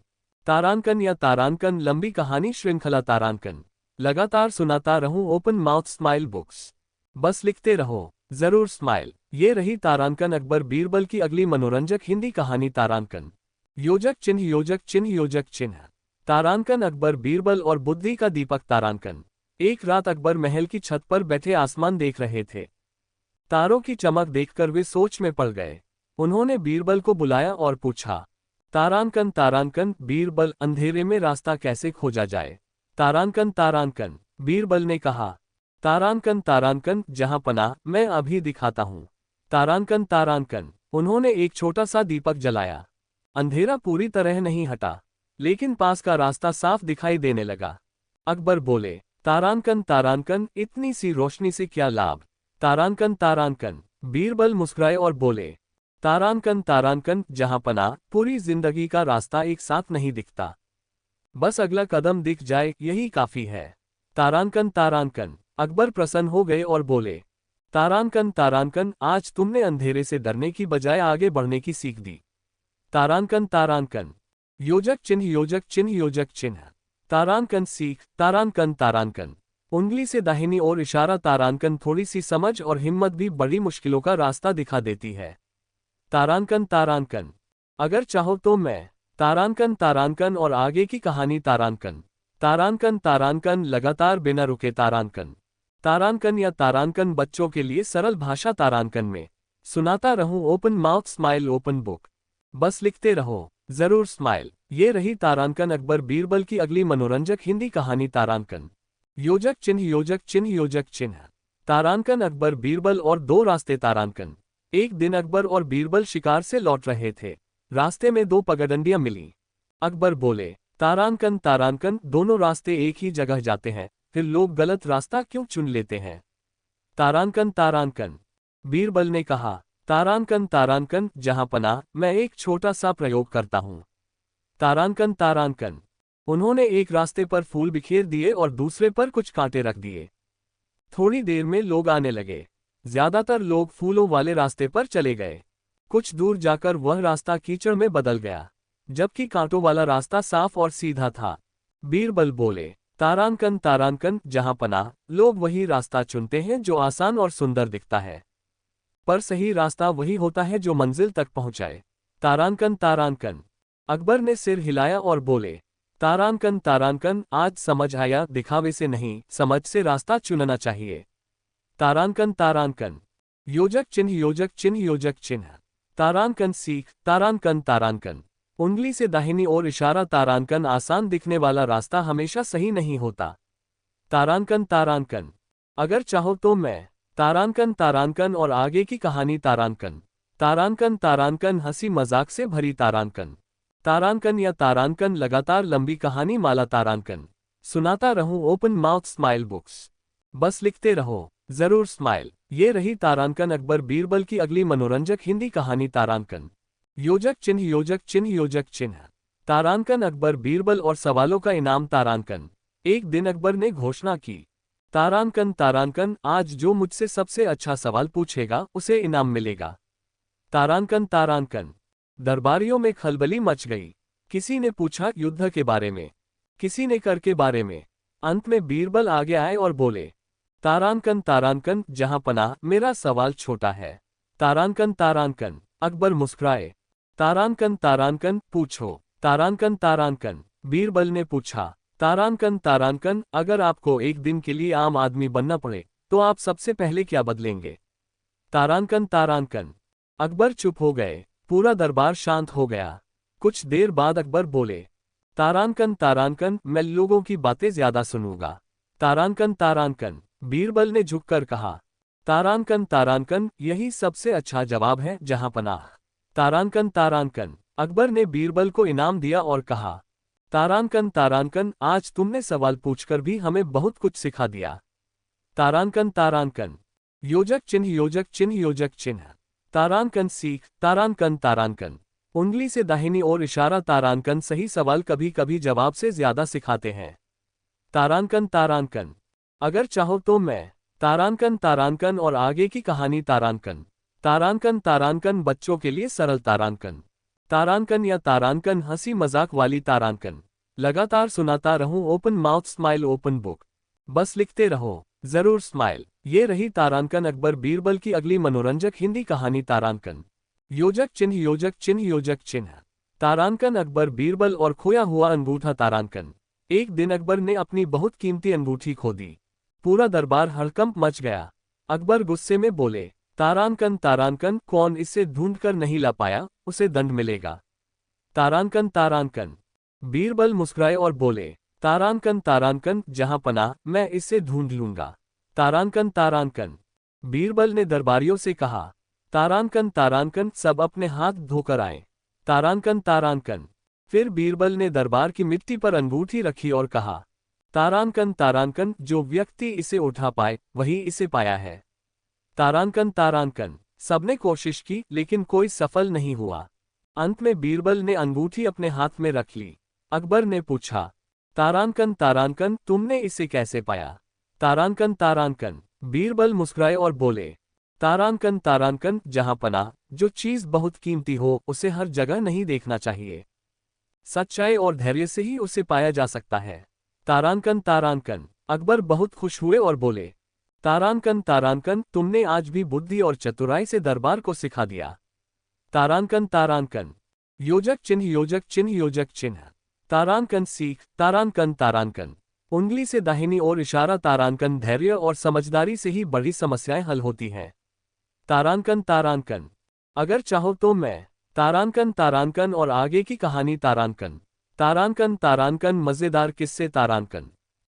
A: तारांकन या तारांकन, लंबी कहानी श्रृंखला। तारांकन, लगातार सुनाता रहूं। ओपन माउथ स्माइल बुक्स, बस लिखते रहो, जरूर स्माइल। ये रही तारांकन अकबर बीरबल की अगली मनोरंजक हिंदी कहानी। तारांकन, योजक चिन्ह योजक चिन्ह योजक चिन्ह। तारांकन अकबर बीरबल और बुद्धि का दीपक तारांकन। एक रात अकबर महल की छत पर बैठे आसमान देख रहे थे। तारों की चमक देखकर वे सोच में पड़ गए। उन्होंने बीरबल को बुलाया और पूछा, तारांकन तारांकन बीरबल, अंधेरे में रास्ता कैसे खोजा जाए? तारांकन तारांकन बीरबल ने कहा, तारांकन तारांकन जहां पनाह, मैं अभी दिखाता हूं। तारांकन तारांकन उन्होंने एक छोटा सा दीपक जलाया। अंधेरा पूरी तरह नहीं हटा, लेकिन पास का रास्ता साफ दिखाई देने लगा। अकबर बोले, तारांकन तारांकन इतनी सी रोशनी से क्या लाभ? तारांकन तारांकन बीरबल मुस्कुराए और बोले, तारांकन तारांकन जहां पनाह, पूरी जिंदगी का रास्ता एक साथ नहीं दिखता। बस अगला कदम दिख जाए, यही काफी है। तारांकन तारांकन अकबर प्रसन्न हो गए और बोले, तारांकन तारांकन आज तुमने अंधेरे से डरने की बजाय आगे बढ़ने की सीख दी। तारांकन तारांकन योजक चिन्ह योजक चिन्ह योजक चिन्ह। तारांकन सीख तारांकन तारांकन उंगली से दाहिनी ओर इशारा। तारांकन थोड़ी सी समझ और हिम्मत भी बड़ी मुश्किलों का रास्ता दिखा देती है। तारांकन तारांकन अगर चाहो तो मैं। तारांकन तारांकन और आगे की कहानी। तारांकन तारांकन तारांकन लगातार बिना रुके। तारांकन तारांकन या तारांकन बच्चों के लिए सरल भाषा। तारांकन में सुनाता रहूं, open mouth smile open book. बस लिखते रहो, जरूर स्माइल। ये रही तारांकन अकबर बीरबल की अगली मनोरंजक हिंदी कहानी। तारांकन योजक चिन्ह योजक चिन्ह योजक चिन्ह। तारांकन अकबर बीरबल और दो रास्ते। तारांकन एक दिन अकबर और बीरबल शिकार से लौट रहे थे। रास्ते में दो पगडंडियां मिली। अकबर बोले, तारांकन तारांकन दोनों रास्ते एक ही जगह जाते हैं, फिर लोग गलत रास्ता क्यों चुन लेते हैं? तारांकन तारांकन बीरबल ने कहा, तारांकन तारांकन जहां पनाह, मैं एक छोटा सा प्रयोग करता हूं। तारांकन तारांकन उन्होंने एक रास्ते पर फूल बिखेर दिए और दूसरे पर कुछ कांटे रख दिए। थोड़ी देर में लोग आने लगे। ज्यादातर लोग फूलों वाले रास्ते पर चले गए। कुछ दूर जाकर वह रास्ता कीचड़ में बदल गया, जबकि कांटों वाला रास्ता साफ और सीधा था। बीरबल बोले, तारांकन तारांकन जहां पनाह, लोग वही रास्ता चुनते हैं जो आसान और सुंदर दिखता है, पर सही रास्ता वही होता है जो मंजिल तक पहुंचाए। तारांकन तारांकन अकबर ने सिर हिलाया और बोले, तारांकन तारांकन आज समझ आया, दिखावे से नहीं, समझ से रास्ता चुनना चाहिए। तारांकन तारांकन योजक चिन्ह योजक चिन्ह योजक चिन्ह। तारांकन सीख तारांकन तारांकन उंगली से दाहिनी ओर इशारा। तारांकन आसान दिखने वाला रास्ता हमेशा सही नहीं होता। तारांकन तारांकन अगर चाहो तो मैं। तारांकन तारांकन और आगे की कहानी। तारांकन तारांकन तारांकन हंसी मजाक से भरी। तारांकन तारांकन या तारांकन लगातार लंबी कहानी माला। तारांकन सुनाता रहूं, ओपन माउथ स्माइल बुक्स। बस लिखते रहो, जरूर स्माइल। ये रही तारांकन अकबर बीरबल की अगली मनोरंजक हिंदी कहानी। तारांकन योजक चिन्ह योजक चिन्ह योजक चिन्ह। तारांकन अकबर बीरबल और सवालों का इनाम। तारांकन एक दिन अकबर ने घोषणा की, तारांकन तारांकन आज जो मुझसे सबसे अच्छा सवाल पूछेगा उसे इनाम मिलेगा। तारांकन तारांकन दरबारियों में खलबली मच गई। किसी ने पूछा युद्ध के बारे में, किसी ने कर के बारे में। अंत में बीरबल आगे आए और बोले, तारांकन तारांकन जहां पनाह, मेरा सवाल छोटा है। तारांकन तारांकन अकबर मुस्कुराए। तारांकन तारांकन पूछो। तारांकन तारांकन बीरबल ने पूछा, तारांकन तारांकन अगर आपको एक दिन के लिए आम आदमी बनना पड़े तो आप सबसे पहले क्या बदलेंगे? तारांकन तारांकन अकबर चुप हो गए। पूरा दरबार शांत हो गया। कुछ देर बाद अकबर बोले, तारांकन तारांकन मैं लोगों की बातें ज्यादा सुनूंगा। तारांकन तारांकन बीरबल ने झुककर कहा, तारांकन तारांकन यही सबसे अच्छा जवाब है जहां पनाह। तारांकन तारांकन अकबर ने बीरबल को इनाम दिया और कहा, तारांकन तारांकन आज तुमने सवाल पूछकर भी हमें बहुत कुछ सिखा दिया। तारांकन तारांकन योजक चिन्ह योजक चिन्ह योजक चिन्ह। तारांकन सीख तारांकन तारांकन उंगली से दाहिनी ओर इशारा। तारांकन सही सवाल कभी कभी जवाब से ज्यादा सिखाते हैं। तारांकन तारांकन अगर चाहो तो मैं। तारांकन तारांकन और आगे की कहानी। तारांकन तारांकन तारांकन बच्चों के लिए सरल। तारांकन तारांकन या तारांकन हंसी मजाक वाली। तारांकन लगातार सुनाता रहूं, open mouth smile open book. बस लिखते रहो, जरूर स्माइल। ये रही तारांकन अकबर बीरबल की अगली मनोरंजक हिंदी कहानी। तारांकन योजक चिन्ह योजक चिन्ह योजक चिन्ह। तारांकन अकबर बीरबल और खोया हुआ अंगूठा तारांकन। एक दिन अकबर ने अपनी बहुत कीमती अंगूठी खो दी। पूरा दरबार हड़कंप मच गया। अकबर गुस्से में बोले, तारांकन तारांकन, कौन इसे ढूंढकर नहीं ला पाया, उसे दंड मिलेगा। तारांकन तारांकन। बीरबल मुस्कुराए और बोले, तारांकन तारांकन, जहां पनाह, मैं इसे ढूंढ लूंगा। तारांकन तारांकन। बीरबल ने दरबारियों से कहा, तारांकन तारांकन, सब अपने हाथ धोकर आए। तारांकन तारांकन। फिर बीरबल ने दरबार की मिट्टी पर अंगूठी रखी और कहा, तारांकन तारांकन, जो व्यक्ति इसे उठा पाए वही इसे पाया है। तारांकन तारांकन। सबने कोशिश की लेकिन कोई सफल नहीं हुआ। अंत में बीरबल ने अंगूठी अपने हाथ में रख ली। अकबर ने पूछा, तारांकन तारांकन, तुमने इसे कैसे पाया? तारांकन तारांकन। बीरबल मुस्कुराए और बोले, तारांकन तारांकन, जहां पनाह, जो चीज बहुत कीमती हो उसे हर जगह नहीं देखना चाहिए। सच्चाई और धैर्य से ही उसे पाया जा सकता है। तारांकन तारांकन। अकबर बहुत खुश हुए और बोले, तारांकन तारांकन, तुमने आज भी बुद्धि और चतुराई से दरबार को सिखा दिया। तारांकन तारांकन। योजक चिन्ह योजक चिन्ह योजक चिन्ह। तारांकन सीख। तारांकन तारांकन। उंगली से दाहिनी ओर इशारा। तारांकन धैर्य और समझदारी से ही बड़ी समस्याएं हल होती हैं। तारांकन तारांकन। अगर चाहो तो मैं। तारांकन तारांकन और आगे की कहानी। तारांकन तारांकन तारांकन, मजेदार किस्से। तारांकन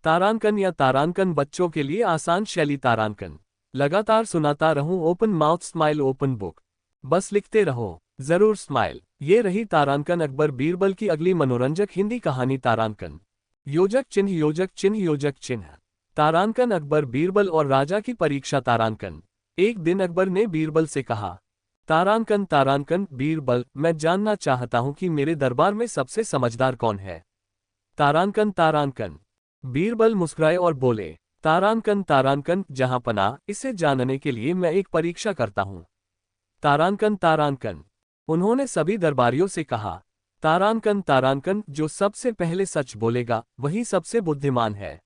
A: तारांकन या तारांकन, बच्चों के लिए आसान शैली। तारांकन लगातार सुनाता रहूं। Open mouth smile open book. बस लिखते रहो, जरूर स्माइल। ये रही तारांकन अकबर बीरबल की अगली मनोरंजक हिंदी कहानी। तारांकन। योजक चिन्ह योजक चिन्ह योजक चिन्ह। तारांकन अकबर बीरबल और राजा की परीक्षा। तारांकन। एक दिन अकबर ने बीरबल से कहा, तारांकन तारांकन, बीरबल, मैं जानना चाहता हूं कि मेरे दरबार में सबसे समझदार कौन है। तारांकन तारांकन। बीरबल मुस्कुराए और बोले, तारांकन तारांकन, जहां पनाह, इसे जानने के लिए मैं एक परीक्षा करता हूं। तारांकन तारांकन। उन्होंने सभी दरबारियों से कहा, तारांकन तारांकन, जो सबसे पहले सच बोलेगा वही सबसे बुद्धिमान है।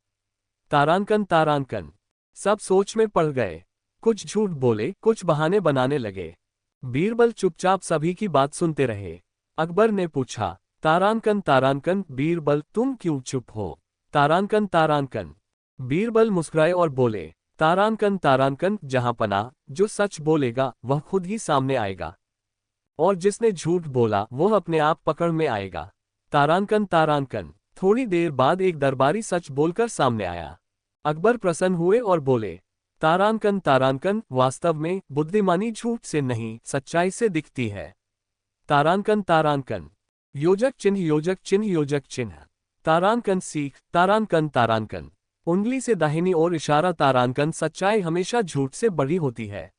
A: तारांकन तारांकन। सब सोच में पड़ गए। कुछ झूठ बोले, कुछ बहाने बनाने लगे। बीरबल चुपचाप सभी की बात सुनते रहे। अकबर ने पूछा, तारांकन तारांकन, बीरबल, तुम क्यों चुप हो? तारांकन तारांकन। बीरबल मुस्कुराए और बोले, तारांकन तारांकन, जहां पनाह, जो सच बोलेगा वह खुद ही सामने आएगा, और जिसने झूठ बोला वह अपने आप पकड़ में आएगा। तारांकन तारांकन। थोड़ी देर बाद एक दरबारी सच बोलकर सामने आया। अकबर प्रसन्न हुए और बोले, तारांकन तारांकन, वास्तव में बुद्धिमानी झूठ से नहीं, सच्चाई से दिखती है। तारांकन तारांकन। योजक चिन्ह योजक चिन्ह योजक चिन्ह। तारांकन सीख। तारांकन तारांकन। उंगली से दाहिनी ओर इशारा। तारांकन, सच्चाई हमेशा झूठ से बड़ी होती है।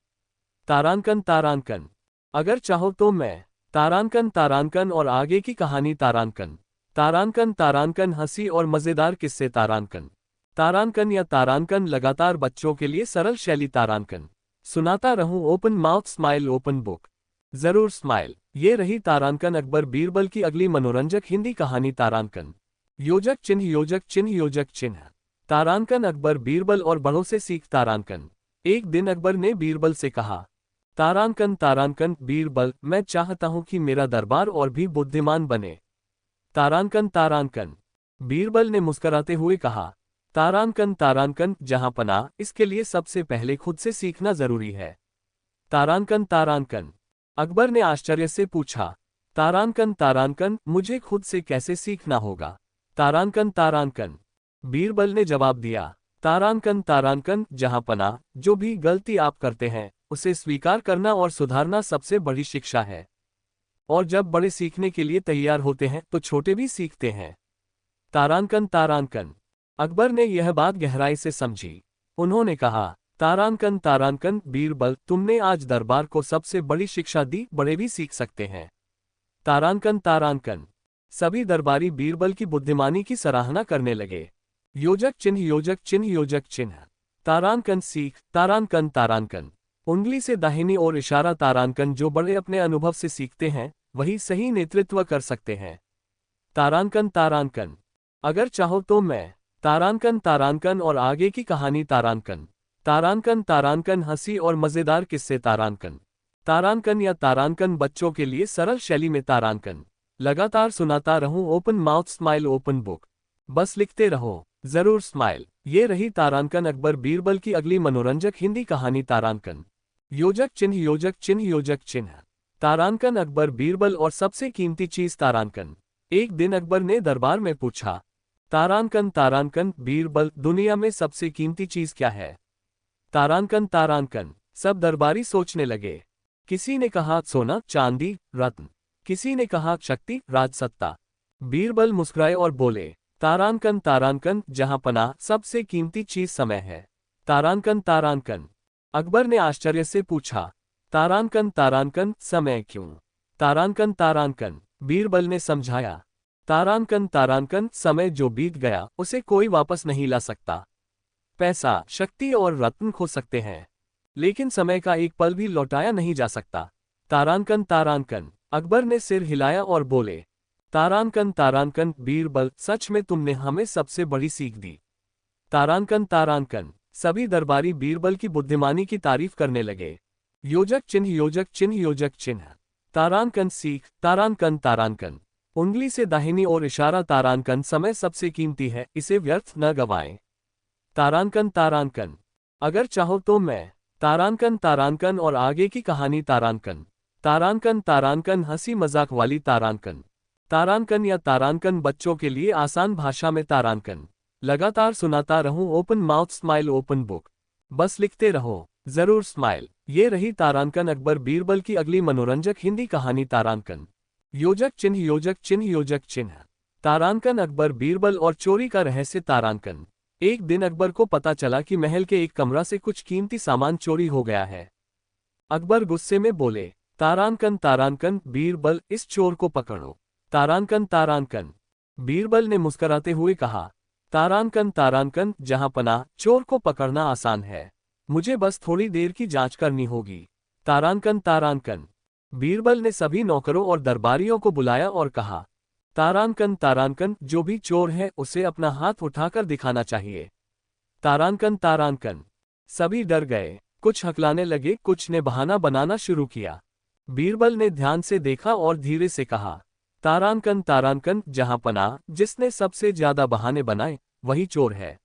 A: तारांकन तारांकन। अगर चाहो तो मैं। तारांकन तारांकन और आगे की कहानी। तारांकन तारांकन तारांकन, हंसी और मजेदार किस्से। तारांकन तारांकन या तारांकन, लगातार बच्चों के लिए सरल शैली। तारांकन सुनाता रहूं। Open mouth smile open book. जरूर स्माइल। ये रही तारांकन अकबर बीरबल की अगली मनोरंजक हिंदी कहानी। तारांकन। योजक चिन्ह योजक चिन्ह योजक चिन्ह। तारांकन अकबर बीरबल और बड़ों से सीख। तारांकन। एक दिन अकबर ने बीरबल से कहा, तारांकन तारांकन, बीरबल, मैं चाहता हूं कि मेरा दरबार और भी बुद्धिमान बने। तारांकन तारांकन। बीरबल ने मुस्कुराते हुए कहा, तारांकन तारांकन, जहां पनाह, इसके लिए सबसे पहले खुद से सीखना जरूरी है। तारांकन तारांकन। अकबर ने आश्चर्य से पूछा, तारांकन तारांकन, मुझे खुद से कैसे सीखना होगा? तारांकन तारांकन। बीरबल ने जवाब दिया, तारांकन तारांकन, जहां पनाह, जो भी गलती आप करते हैं उसे स्वीकार करना और सुधारना सबसे बड़ी शिक्षा है। और जब बड़े सीखने के लिए तैयार होते हैं तो छोटे भी सीखते हैं। तारांकन तारांकन। अकबर ने यह बात गहराई से समझी। उन्होंने कहा, तारांकन तारांकन, बीरबल, तुमने आज दरबार को सबसे बड़ी शिक्षा दी, बड़े भी सीख सकते हैं। तारांकन तारांकन। सभी दरबारी बीरबल की बुद्धिमानी की सराहना करने लगे। योजक चिन्ह योजक चिन्ह योजक चिन्ह। तारांकन सीख। तारांकन तारांकन। उंगली से दाहिनी ओर इशारा। तारांकन, जो बड़े अपने अनुभव से सीखते हैं वही सही नेतृत्व कर सकते हैं। तारांकन तारांकन। अगर चाहो तो मैं। तारांकन तारांकन और आगे की कहानी। तारांकन तारांकन तारांकन, हंसी और मजेदार किस्से। तारांकन तारांकन या तारांकन, बच्चों के लिए सरल शैली में। तारांकन। लगातार सुनाता रहूं open mouth smile open book. बस लिखते रहो, जरूर स्माइल। ये रही तारांकन अकबर बीरबल की अगली मनोरंजक हिंदी कहानी तारांकन। योजक चिन्ह योजक चिन्ह योजक चिन्ह। तारांकन अकबर बीरबल और सबसे कीमती चीज तारांकन। एक दिन अकबर ने दरबार में पूछा, तारांकन तारांकन बीरबल, दुनिया में सबसे कीमती चीज क्या है? तारांकन तारांकन। सब दरबारी सोचने लगे। किसी ने कहा सोना चांदी रत्न, किसी ने कहा शक्ति राजसत्ता। बीरबल मुस्कुराए और बोले, तारांकन तारांकन, जहां पनाह सबसे कीमती चीज समय है। तारांकन तारांकन। अकबर ने आश्चर्य से पूछा, तारांकन तारांकन, समय क्यों? तारांकन तारांकन। बीरबल ने समझाया, तारांकन तारांकन, समय जो बीत गया उसे कोई वापस नहीं ला सकता। पैसा शक्ति और रत्न खो सकते हैं, लेकिन समय का एक पल भी लौटाया नहीं जा सकता। तारांकन तारांकन। अकबर ने सिर हिलाया और बोले, तारांकन तारांकन बीरबल, सच में तुमने हमें सबसे बड़ी सीख दी। तारांकन तारांकन। सभी दरबारी बीरबल की बुद्धिमानी की तारीफ करने लगे। योजक चिन्ह योजक चिन्ह योजक चिन्ह। तारांकन सीख तारांकन तारांकन। उंगली से दाहिनी ओर इशारा तारांकन, समय सबसे कीमती है, इसे व्यर्थ न गवाएं। तारांकन तारांकन। अगर चाहो तो मैं। तारांकन तारांकन और आगे की कहानी तारांकन। तारांकन तारांकन, हंसी मजाक वाली तारांकन। तारांकन या तारांकन, बच्चों के लिए आसान भाषा में तारांकन। लगातार सुनाता रहूं open mouth smile open book. बस लिखते रहो, जरूर स्माइल। ये रही तारांकन अकबर बीरबल की अगली मनोरंजक हिंदी कहानी तारांकन। योजक चिन्ह योजक चिन्ह योजक चिन्ह। तारांकन अकबर बीरबल और चोरी का रहस्य तारांकन। एक दिन अकबर को पता चला कि महल के एक कमरा से कुछ कीमती सामान चोरी हो गया है। अकबर गुस्से में बोले, तारांकन तारांकन बीरबल, इस चोर को पकड़ो। तारांकन तारांकन। बीरबल ने मुस्कुराते हुए कहा, तारांकन तारांकन, जहां पनाह चोर को पकड़ना आसान है, मुझे बस थोड़ी देर की जांच करनी होगी। तारांकन तारांकन। बीरबल ने सभी नौकरों और दरबारियों को बुलाया और कहा, तारांकन तारांकन, जो भी चोर है उसे अपना हाथ उठाकर दिखाना चाहिए। तारांकन तारांकन। सभी डर गए, कुछ हकलाने लगे, कुछ ने बहाना बनाना शुरू किया। बीरबल ने ध्यान से देखा और धीरे से कहा, तारांकन तारांकन, जहां पनाह जिसने सबसे ज्यादा बहाने बनाए वही चोर है।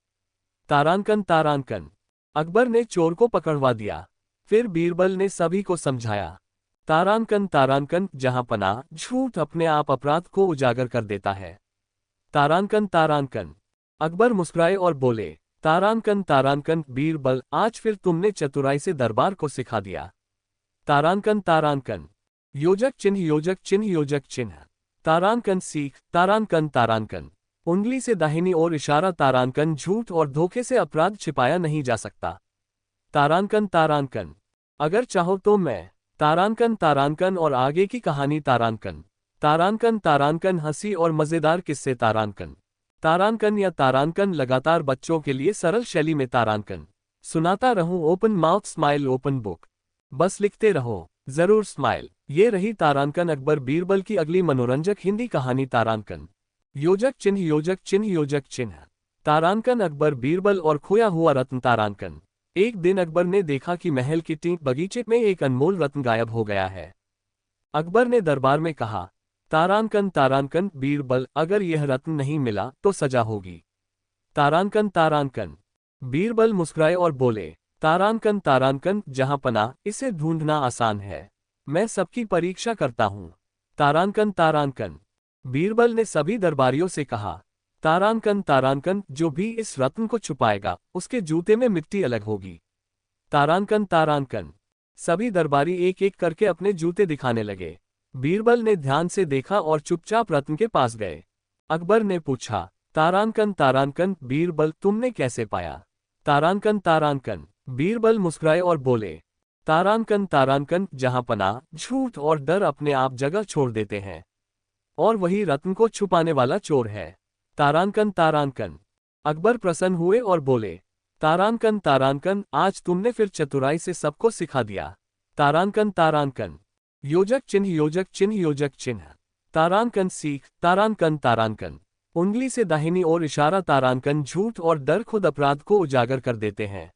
A: तारांकन तारांकन। अकबर ने चोर को पकड़वा दिया। फिर बीरबल ने सभी को समझाया, तारांकन तारांकन, जहां पनाह झूठ अपने आप अपराध को उजागर कर देता है। तारांकन तारांकन। अकबर मुस्कुराए और बोले, तारांकन तारांकन बीरबल, आज फिर तुमने चतुराई से दरबार को सिखा दिया। तारांकन तारांकन। योजक चिन्ह योजक चिन्ह योजक चिन्ह। तारांकन सीख तारांकन तारांकन। उंगली से दाहिनी ओर इशारा तारांकन, झूठ और धोखे से अपराध छिपाया नहीं जा सकता। तारांकन तारांकन। अगर चाहो तो मैं। तारांकन तारांकन और आगे की कहानी तारांकन। तारांकन तारांकन, हंसी और मजेदार किस्से तारांकन। तारांकन या तारांकन, लगातार बच्चों के लिए सरल शैली में तारांकन। सुनाता रहूं open mouth smile open book. बस लिखते रहो, जरूर स्माइल। ये रही तारांकन अकबर बीरबल की अगली मनोरंजक हिंदी कहानी तारांकन। योजक चिन्ह योजक चिन्ह योजक चिन्ह। तारांकन अकबर बीरबल और खोया हुआ रत्न तारांकन। एक दिन अकबर ने देखा कि महल की टीक बगीचे में एक अनमोल रत्न गायब हो गया है। अकबर ने दरबार में कहा, तारांकन तारांकन बीरबल, अगर यह रत्न नहीं मिला तो सजा होगी। तारांकन तारांकन। बीरबल मुस्कुराए और बोले, तारांकन तारांकन, जहां पनाह इसे ढूंढना आसान है, मैं सबकी परीक्षा करता हूं। तारांकन तारांकन। बीरबल ने सभी दरबारियों से कहा, तारांकन तारांकन, जो भी इस रत्न को छुपाएगा उसके जूते में मिट्टी अलग होगी। तारांकन तारांकन। सभी दरबारी एक एक करके अपने जूते दिखाने लगे। बीरबल ने ध्यान से देखा और चुपचाप रत्न के पास गए। अकबर ने पूछा, तारांकन तारांकन बीरबल, तुमने कैसे पाया? तारांकन तारांकन। बीरबल मुस्कुराए और बोले, तारांकन तारांकन, जहां पनाह झूठ और डर अपने आप जगह छोड़ देते हैं, और वही रत्न को छुपाने वाला चोर है। तारांकन तारांकन। अकबर प्रसन्न हुए और बोले, तारांकन तारांकन, आज तुमने फिर चतुराई से सबको सिखा दिया। तारांकन तारांकन। योजक चिन्ह योजक चिन्ह योजक चिन्ह। तारांकन सीख तारांकन तारांकन। उंगली से दाहिनी ओर इशारा तारांकन, झूठ और डर खुद अपराध को उजागर कर देते हैं।